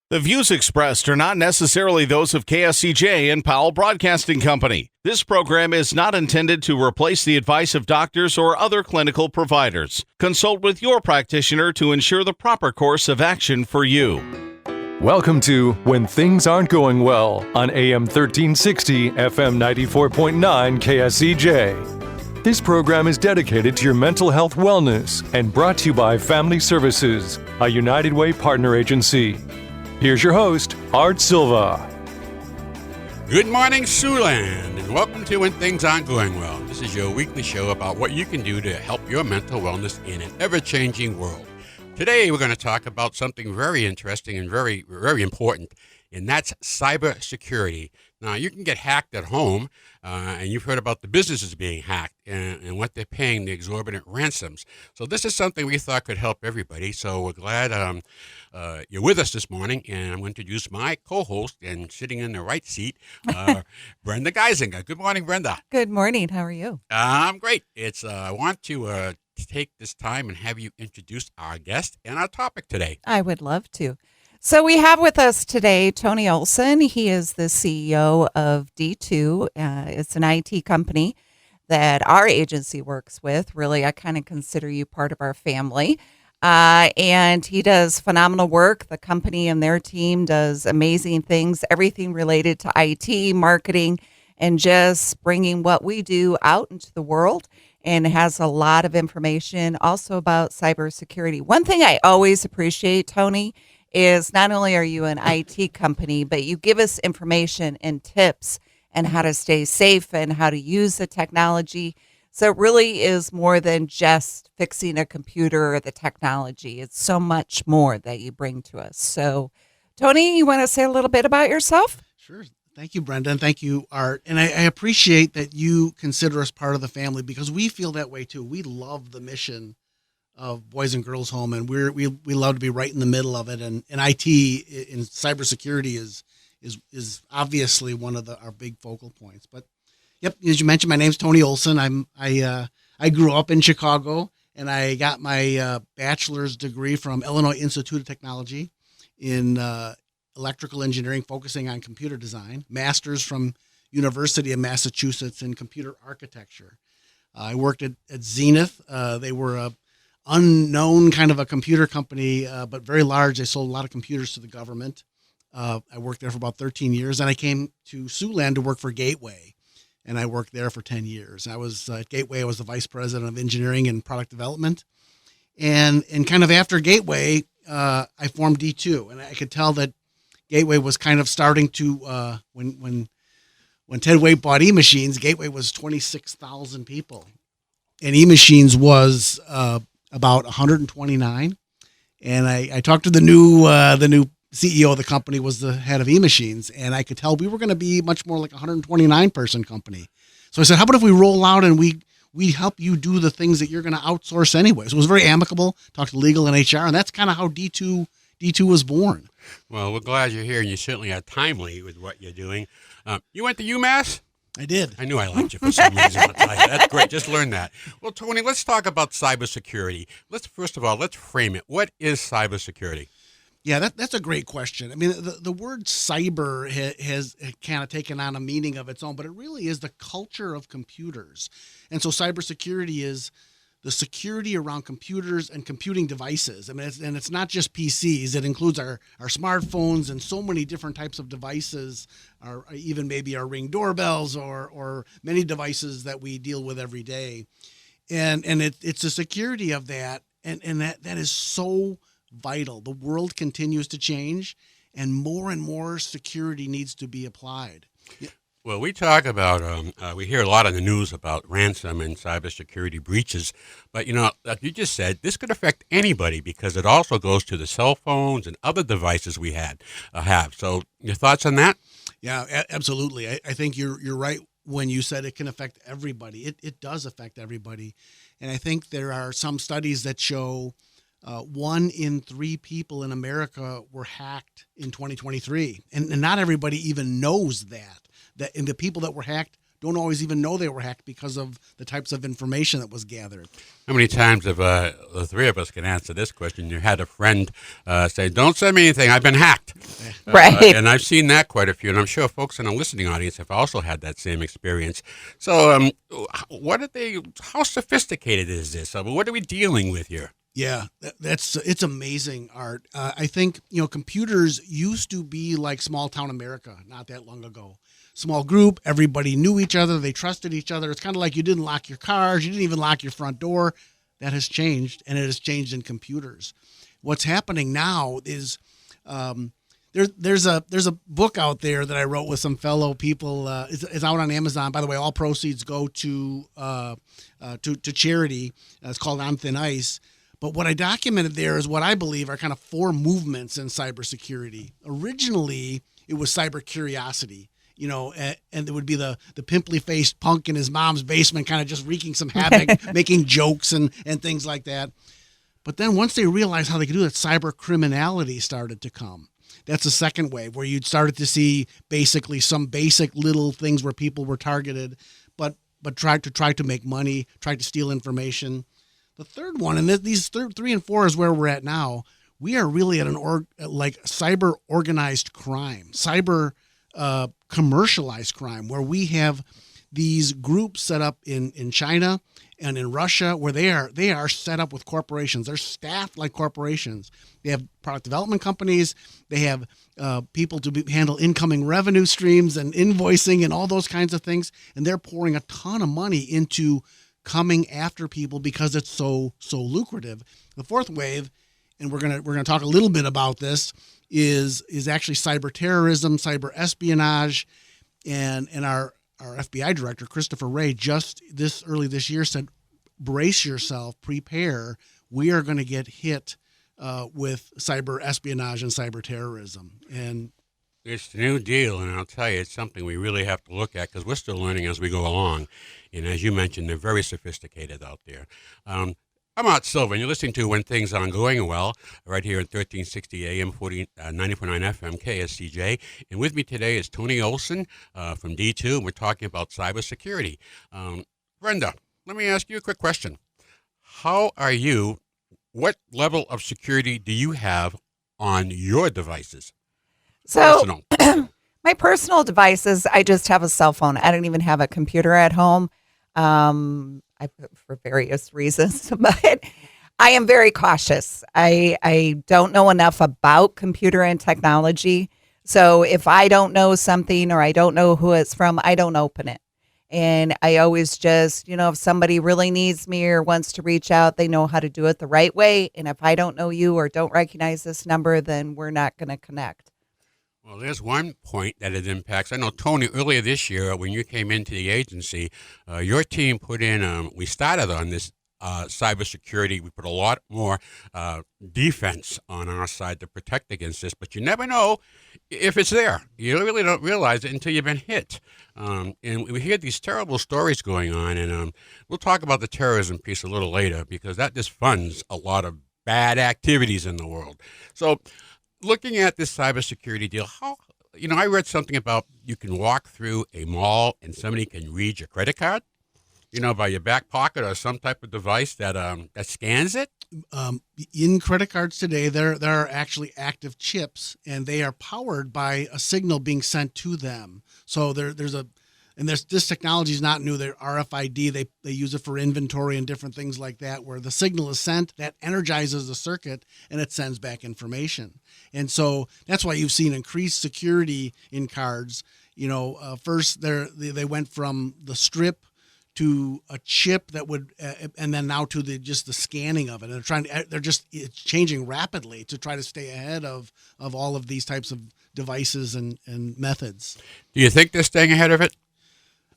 The views expressed are not necessarily those of KSCJ and Powell Broadcasting Company. This program is not intended to replace the advice of doctors or other clinical providers. Consult with your practitioner to ensure the proper course of action for you. Welcome to When Things Aren't Going Well on AM 1360, FM 94.9 KSCJ. This program is dedicated to your mental health wellness and brought to you by Family Services, a United Way partner agency. Here's your host, Art Silva. Good morning, Siouxland, and welcome to When Things Aren't Going Well. This is your weekly show about what you can do to help your mental wellness in an ever-changing world. Today, we're going to talk about something very interesting and very, very important, and that's cybersecurity. Now, you can get hacked at home, and you've heard about the businesses being hacked and what they're paying, the exorbitant ransoms. So this is something we thought could help everybody. So we're glad you're with us this morning, and I'm going to introduce my co-host and sitting in the right seat, Brenda Geisinger. Good morning, Brenda. Good morning. How are you? I'm great. I want to take this time and have you introduce our guest and our topic today. I would love to. So we have with us today Tony Olson. He is the CEO of D2. It's an IT company that our agency works with. Really, I kind of consider you part of our family. And he does phenomenal work. The company and their team does amazing things, everything related to IT, marketing, and just bringing what we do out into the world, and has a lot of information also about cybersecurity. One thing I always appreciate, Tony, is not only are you an IT company, but you give us information and tips and how to stay safe and how to use the technology. So it really is more than just fixing a computer or the technology. It's so much more that you bring to us. So, Tony, you want to say a little bit about yourself? Sure. Thank you, Brenda, and thank you, Art. And I appreciate that you consider us part of the family, because we feel that way too. We love the mission of Boys and Girls Home, and we love to be right in the middle of it. And IT in cybersecurity is obviously one of our big focal points. But yep, as you mentioned, my name's Tony Olson. I grew up in Chicago, and I got my bachelor's degree from Illinois Institute of Technology in electrical engineering, focusing on computer design. Master's from University of Massachusetts in computer architecture. I worked at Zenith. They were a unknown kind of a computer company, but very large. They sold a lot of computers to the government. I worked there for about 13 years, and I came to Siouxland to work for Gateway, and I worked there for 10 years. I was at Gateway. I was the vice president of engineering and product development, and kind of after Gateway, I formed D2, and I could tell that Gateway was kind of starting to when Ted Wade bought E-Machines, Gateway was 26,000 people, and E-Machines was about 129. And I talked to the new CEO of the company, was the head of E-Machines, and I could tell we were going to be much more like a 129 person company. So I said, how about if we roll out and we help you do the things that you're going to outsource anyway? So it was very amicable, talked to legal and HR, and that's kind of how D2 was born. Well, we're glad you're here, and you certainly are timely with what you're doing. You went to UMass? I did. I knew I liked you for some reason. I'll tell you. That's great. Just learn that. Well, Tony, let's talk about cybersecurity. Let's frame it. What is cybersecurity? Yeah, that's a great question. I mean, the word cyber has kind of taken on a meaning of its own, but it really is the culture of computers. And so cybersecurity is the security around computers and computing devices. I mean, it's not just PCs. It includes our smartphones and so many different types of devices, or even maybe our Ring doorbells or many devices that we deal with every day. And it's the security of that, and that is so vital. The world continues to change, and more security needs to be applied. Yeah. Well, we talk about, we hear a lot in the news about ransom and cybersecurity breaches, but, like you just said, this could affect anybody because it also goes to the cell phones and other devices we have. So your thoughts on that? Yeah, absolutely. I think you're right when you said it can affect everybody. It does affect everybody. And I think there are some studies that show 1 in 3 people in America were hacked in 2023. And not everybody even knows that. And the people that were hacked don't always even know they were hacked because of the types of information that was gathered. How many times have the three of us can answer this question? You had a friend say, "Don't send me anything. I've been hacked." Right. And I've seen that quite a few, and I'm sure folks in the listening audience have also had that same experience. So, how sophisticated is this? What are we dealing with here? Yeah, it's amazing, Art. I think, computers used to be like small town America not that long ago. Small group, everybody knew each other, they trusted each other. It's kind of like you didn't lock your cars, you didn't even lock your front door. That has changed, and it has changed in computers. What's happening now is there's a book out there that I wrote with some fellow people. It's out on Amazon. By the way, all proceeds go to charity. It's called On Thin Ice. But what I documented there is what I believe are kind of four movements in cybersecurity. Originally, it was cyber curiosity, and it would be the pimply faced punk in his mom's basement, kind of just wreaking some havoc, making jokes and things like that. But then once they realized how they could do that, cyber criminality started to come. That's the second wave, where you'd started to see basically some basic little things where people were targeted, but tried to make money, tried to steal information. The third one, and these 3 and 4 is where we're at now. We are really at cyber organized crime, cyber commercialized crime, where we have these groups set up in China and in Russia, where they are set up with corporations. They're staffed like corporations. They have product development companies. They have people to handle incoming revenue streams and invoicing and all those kinds of things. And they're pouring a ton of money into coming after people because it's so lucrative. The fourth wave, and we're gonna talk a little bit about this, is actually cyber terrorism, cyber espionage, and our FBI director Christopher Wray just early this year said, "Brace yourself, prepare. We are going to get hit with cyber espionage and cyber terrorism." And it's the new deal, and I'll tell you, it's something we really have to look at because we're still learning as we go along. And as you mentioned, they're very sophisticated out there. I'm Art Silva, and you're listening to When Things Aren't Going Well, right here at 1360 AM, 90.9 FM, KSCJ. And with me today is Tony Olson from D2, and we're talking about cybersecurity. Brenda, let me ask you a quick question. What level of security do you have on your devices? So my personal devices, I just have a cell phone. I don't even have a computer at home for various reasons, but I am very cautious. I don't know enough about computer and technology. So if I don't know something or I don't know who it's from, I don't open it. And I always just, if somebody really needs me or wants to reach out, they know how to do it the right way. And if I don't know you or don't recognize this number, then we're not going to connect. Well, there's one point that it impacts. I know, Tony, earlier this year when you came into the agency, your team put in, we started on this cybersecurity. We put a lot more defense on our side to protect against this, but you never know if it's there. You really don't realize it until you've been hit. And we hear these terrible stories going on, and we'll talk about the terrorism piece a little later because that just funds a lot of bad activities in the world. So looking at this cybersecurity deal, I read something about you can walk through a mall and somebody can read your credit card, by your back pocket or some type of device that scans it. In credit cards today, there are actually active chips, and they are powered by a signal being sent to them. So this technology is not new. They're RFID. They use it for inventory and different things like that, where the signal is sent, that energizes the circuit, and it sends back information. And so that's why you've seen increased security in cards. First they went from the strip to a chip that would, and then now to the scanning of it. And it's changing rapidly to try to stay ahead of all of these types of devices and methods. Do you think they're staying ahead of it?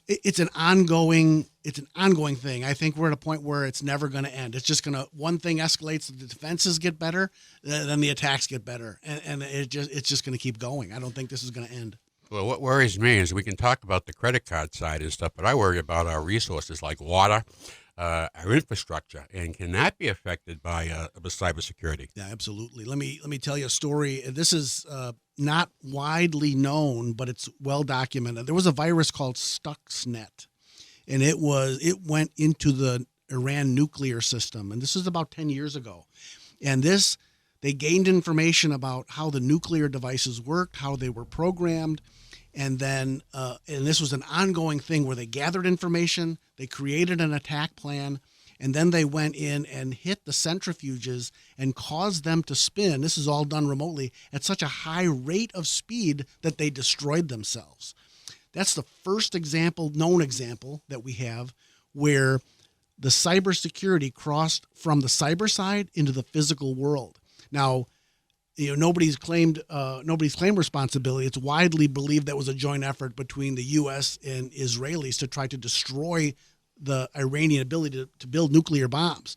It's an ongoing thing. I think we're at a point where it's never going to end. It's just one thing escalates, the defenses get better, then the attacks get better, and it's just going to keep going. I don't think this is going to end. Well, what worries me is we can talk about the credit card side and stuff, but I worry about our resources like water, our infrastructure, and can that be affected by cybersecurity? Yeah, absolutely. Let me tell you a story. This is not widely known, but it's well documented. There was a virus called Stuxnet, and it went into the Iran nuclear system, and this is about 10 years ago. And they gained information about how the nuclear devices worked, how they were programmed, and then and this was an ongoing thing where they gathered information, they created an attack plan, and then they went in and hit the centrifuges and caused them to spin. This is all done remotely at such a high rate of speed that they destroyed themselves. That's the first known example that we have where the cybersecurity crossed from the cyber side into the physical world. Now, nobody's claimed responsibility. It's widely believed that was a joint effort between the U.S. and Israelis to try to destroy the Iranian ability to build nuclear bombs.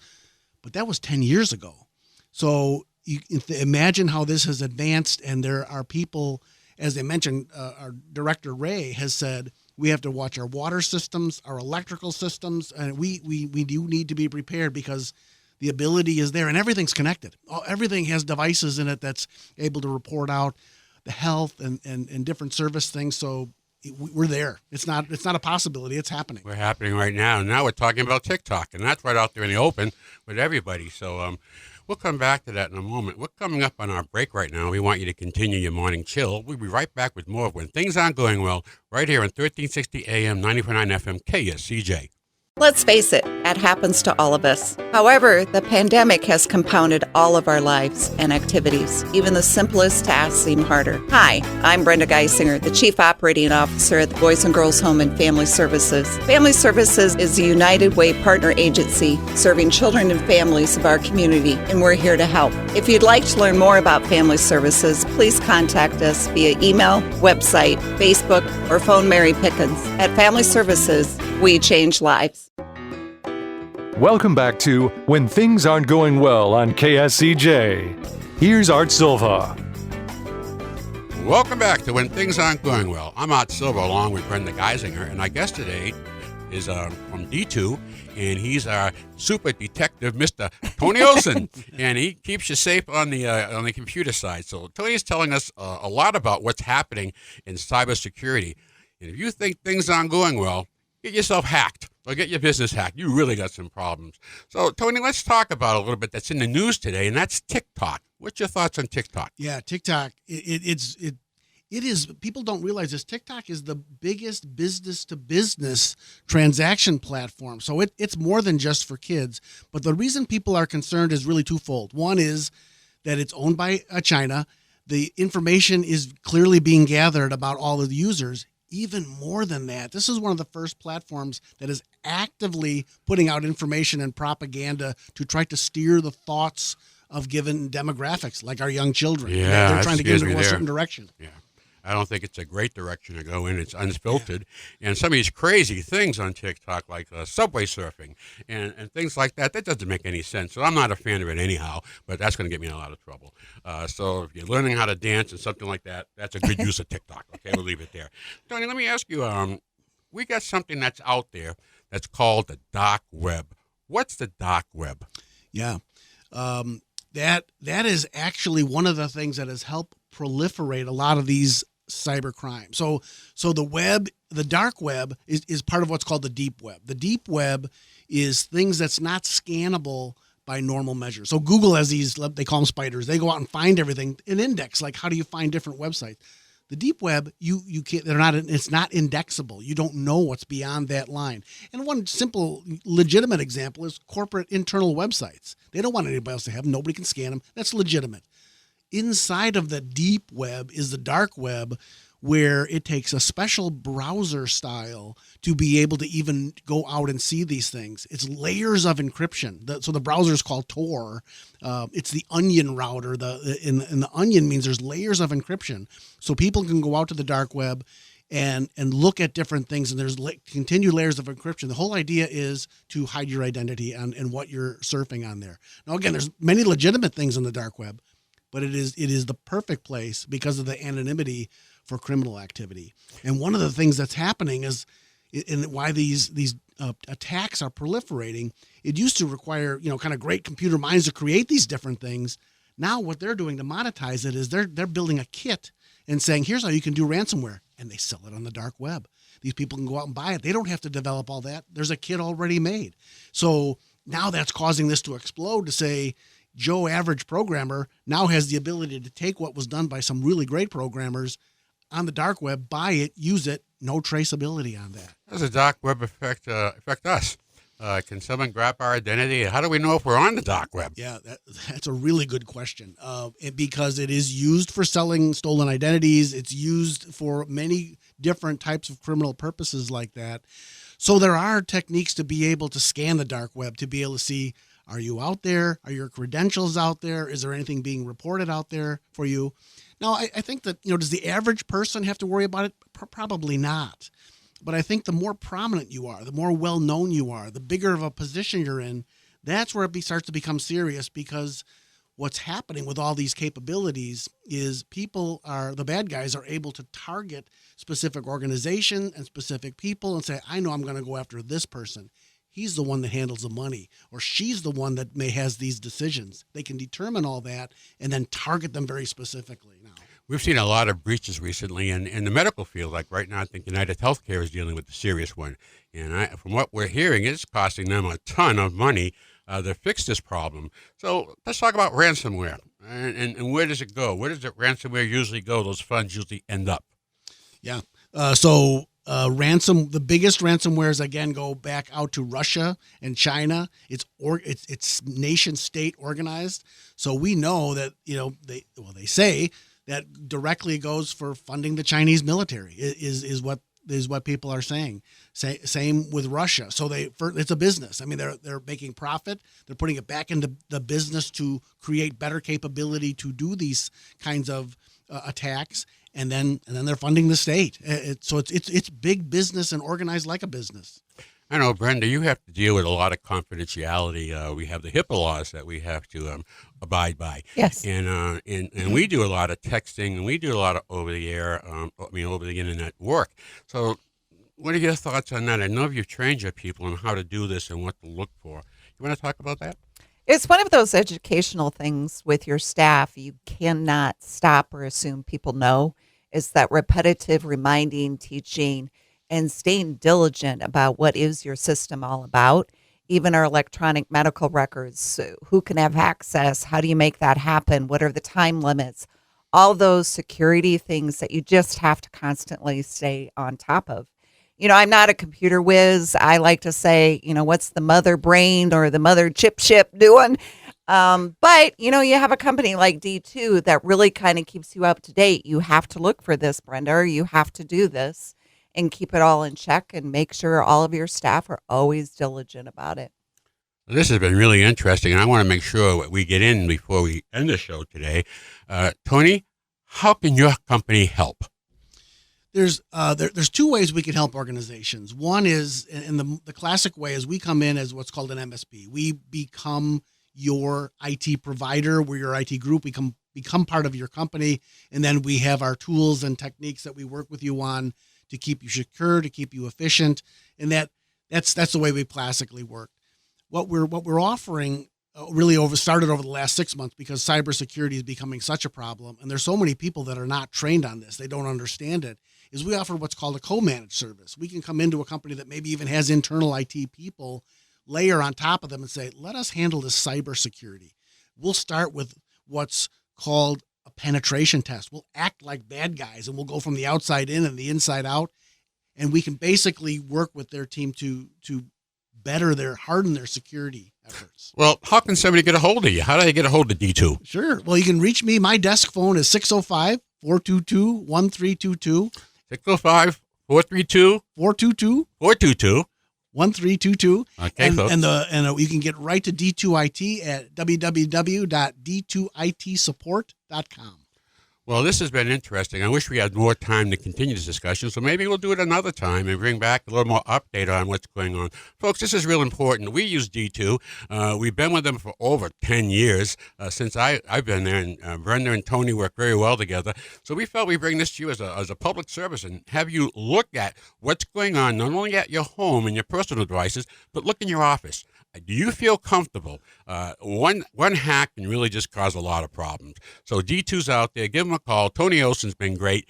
But that was 10 years ago. So you imagine how this has advanced, and there are people, as they mentioned, our director Ray has said, we have to watch our water systems, our electrical systems, and we do need to be prepared because the ability is there and everything's connected. Everything has devices in it that's able to report out the health and different service things. So we're there. It's not a possibility. It's happening. We're happening right now. And now we're talking about TikTok, and that's right out there in the open with everybody. So we'll come back to that in a moment. We're coming up on our break right now. We want you to continue your morning chill. We'll be right back with more of When Things Aren't Going Well right here on 1360 AM, 94.9 FM, KSCJ. Let's face it, that happens to all of us. However, the pandemic has compounded all of our lives and activities. Even the simplest tasks seem harder. Hi, I'm Brenda Geisinger, the Chief Operating Officer at the Boys and Girls Home and Family Services. Family Services is a United Way partner agency serving children and families of our community, and we're here to help. If you'd like to learn more about Family Services, please contact us via email, website, Facebook, or phone Mary Pickens. At Family Services, we change lives. Welcome back to When Things Aren't Going Well on KSCJ. Here's Art Silva. Welcome back to When Things Aren't Going Well. I'm Art Silva along with Brenda Geisinger, and our guest today is from D2, and he's our super detective, Mr. Tony Olson, and he keeps you safe on the computer side. So Tony's telling us a lot about what's happening in cybersecurity, and if you think things aren't going well, get yourself hacked or get your business hacked. You really got some problems. So, Tony, let's talk about a little bit that's in the news today, and that's TikTok. What's your thoughts on TikTok? Yeah, TikTok. It is. People don't realize this. TikTok is the biggest business-to-business transaction platform. So it's more than just for kids. But the reason people are concerned is really twofold. One is that it's owned by China. The information is clearly being gathered about all of the users. Even more than that, this is one of the first platforms that is actively putting out information and propaganda to try to steer the thoughts of given demographics, like our young children. Yeah, they're trying to get them to go a certain direction. Yeah. I don't think it's a great direction to go in. It's unfiltered. Yeah. And some of these crazy things on TikTok, like subway surfing and things like that, that doesn't make any sense. So I'm not a fan of it anyhow, but that's going to get me in a lot of trouble. So if you're learning how to dance and something like that, that's a good use of TikTok. Okay, we'll leave it there. Tony, let me ask you, we got something that's out there that's called the dark web. What's the dark web? Yeah. That is actually one of the things that has helped proliferate a lot of these cyber crime. So the dark web is part of what's called the deep web. The deep web is things that's not scannable by normal measures. So Google has these, they call them spiders. They go out and find everything, an index. Like, how do you find different websites? The deep web, you can't. It's not indexable. You don't know what's beyond that line. And one simple, legitimate example is corporate internal websites. They don't want anybody else to have them. Nobody can scan them. That's legitimate. Inside of the deep web is the dark web, where it takes a special browser style to be able to even go out and see these things. It's layers of encryption. So the browser is called Tor. It's the onion router. And the onion means there's layers of encryption. So people can go out to the dark web and look at different things, and there's continued layers of encryption. The whole idea is to hide your identity and what you're surfing on there. Now, again, there's many legitimate things on the dark web, but it is the perfect place because of the anonymity for criminal activity. And one of the things that's happening is, and why these attacks are proliferating, it used to require, kind of great computer minds to create these different things. Now what they're doing to monetize it is they're building a kit, and saying, here's how you can do ransomware. And they sell it on the dark web. These people can go out and buy it. They don't have to develop all that. There's a kit already made. So now that's causing this to explode, to say Joe average programmer now has the ability to take what was done by some really great programmers on the dark web, buy it, use it, no traceability on that. How does the dark web affect us? Can someone grab our identity? How do we know if we're on the dark web? Yeah, that's a really good question. Because it is used for selling stolen identities. It's used for many different types of criminal purposes like that. So there are techniques to be able to scan the dark web, to be able to see, are you out there? Are your credentials out there? Is there anything being reported out there for you? Now, I think that, does the average person have to worry about it? Probably not. But I think the more prominent you are, the more well-known you are, the bigger of a position you're in, that's where it starts to become serious, because what's happening with all these capabilities is the bad guys are able to target specific organization and specific people and say, I know I'm going to go after this person. He's the one that handles the money, or she's the one that has these decisions. They can determine all that and then target them very specifically now. We've seen a lot of breaches recently in the medical field. Like right now, I think United Healthcare is dealing with a serious one. And from what we're hearing, it's costing them a ton of money to fix this problem. So let's talk about ransomware. And where does it go? Where does the ransomware usually go? Those funds usually end up. Yeah. The biggest ransomwares, again, go back out to Russia and China. It's nation state organized. So we know that, they say that directly goes for funding the Chinese military is what people are saying. Same with Russia. So it's a business. I mean, they're making profit. They're putting it back into the business to create better capability to do these kinds of attacks. And then they're funding the state. So it's big business and organized like a business. I know, Brenda, you have to deal with a lot of confidentiality. We have the HIPAA laws that we have to abide by. Yes. And we do a lot of texting, and we do a lot of over the internet work. So what are your thoughts on that? I know you've trained your people on how to do this and what to look for. You want to talk about that? It's one of those educational things with your staff. You cannot stop or assume people know. It's that repetitive reminding, teaching, and staying diligent about what is your system all about. Even our electronic medical records, so who can have access? How do you make that happen? What are the time limits? All those security things that you just have to constantly stay on top of. I'm not a computer whiz. I like to say, what's the mother brain or the mother chip doing? But, you have a company like D2 that really kind of keeps you up to date. You have to look for this, Brenda, or you have to do this and keep it all in check and make sure all of your staff are always diligent about it. This has been really interesting, and I want to make sure we get in before we end the show today. Tony, how can your company help? There's two ways we can help organizations. One is, in the classic way, is we come in as what's called an MSP. We become your IT provider. We're your IT group. We become part of your company, and then we have our tools and techniques that we work with you on to keep you secure, to keep you efficient, and that's the way we classically work. What we're offering really started over the last 6 months, because cybersecurity is becoming such a problem, and there's so many people that are not trained on this. They don't understand it. Is we offer what's called a co-managed service. We can come into a company that maybe even has internal IT people, layer on top of them and say, let us handle this cybersecurity. We'll start with what's called a penetration test. We'll act like bad guys, and we'll go from the outside in and the inside out. And we can basically work with their team to harden their security efforts. Well, how can somebody get a hold of you? How do they get a hold of D2? Sure. Well, you can reach me. My desk phone is 605-422-1322. 605-432? 422. 1322. Okay, folks. And you can get right to D2IT at www.d2itsupport.com. Well, this has been interesting. I wish we had more time to continue this discussion, so maybe we'll do it another time and bring back a little more update on what's going on. Folks, this is real important. We use D2. We've been with them for over 10 years since I've been there, and Brenda and Tony work very well together. So we felt we'd bring this to you as a public service and have you look at what's going on, not only at your home and your personal devices, but look in your office. do you feel comfortable? One hack can really just cause a lot of problems. So D2's out there. Give him a call. Tony Olson's been great.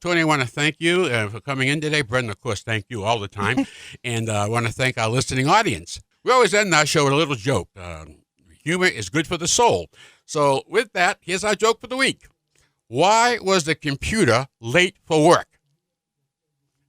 Tony, I want to thank you for coming in today. Brendan, of course, thank you all the time. And I want to thank our listening audience. We always end our show with a little joke. Humor is good for the soul. So with that, here's our joke for the week. Why was the computer late for work?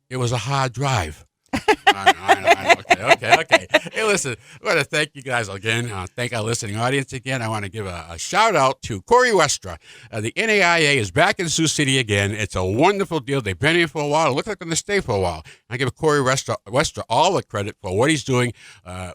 It was a hard drive. I know. Okay. Hey, listen, I want to thank you guys again. Thank our listening audience again. I want to give a shout out to Corey Westra. The NAIA is back in Sioux City again. It's a wonderful deal. They've been here for a while. It looks like they're going to stay for a while. I give Corey Westra all the credit for what he's doing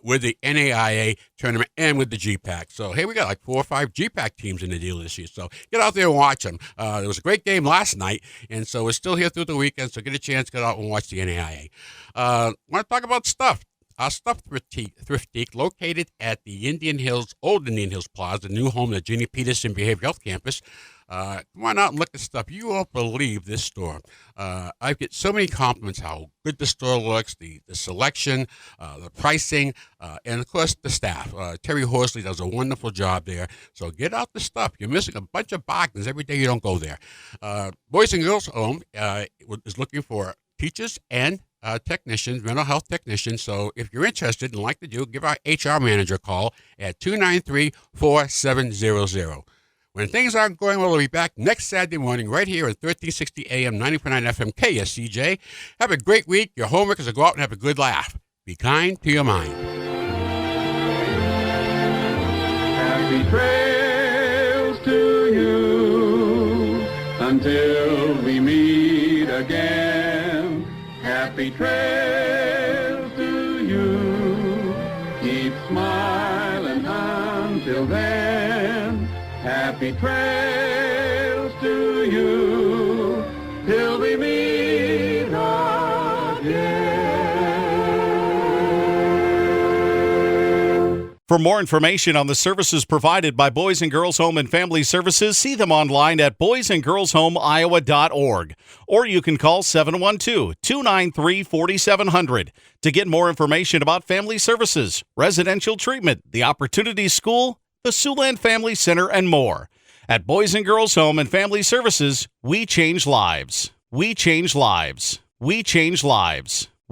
with the NAIA tournament and with the GPAC. So, hey, we got like 4 or 5 GPAC teams in the deal this year. So get out there and watch them. There was a great game last night, and so we're still here through the weekend. So get a chance, get out and watch the NAIA. Want to talk about stuff. Our Stuff Thrift located at the old Indian Hills Plaza, the new home of the Ginny Peterson Behavioral Health Campus. Come on out and look at stuff. You won't believe this store. I get so many compliments how good the store looks, the selection, the pricing, and of course the staff. Terry Horsley does a wonderful job there. So get out the stuff. You're missing a bunch of bargains every day you don't go there. Boys and Girls Home is looking for teachers and technicians, mental health technicians. So if you're interested and like to do, give our HR manager a call at 293-4700. When things aren't going well, we'll be back next Saturday morning right here at 1360 AM, 90.9 FM, KSCJ. Have a great week. Your homework is to go out and have a good laugh. Be kind to your mind. Happy trails to you until we meet again. Happy trails to you. Keep smiling until then. Happy trails to you till we meet again. For more information on the services provided by Boys and Girls Home and Family Services, see them online at boysandgirlshomeiowa.org. Or you can call 712-293-4700 to get more information about family services, residential treatment, the Opportunity School, the Siouxland Family Center, and more. At Boys and Girls Home and Family Services, we change lives. We change lives. We change lives.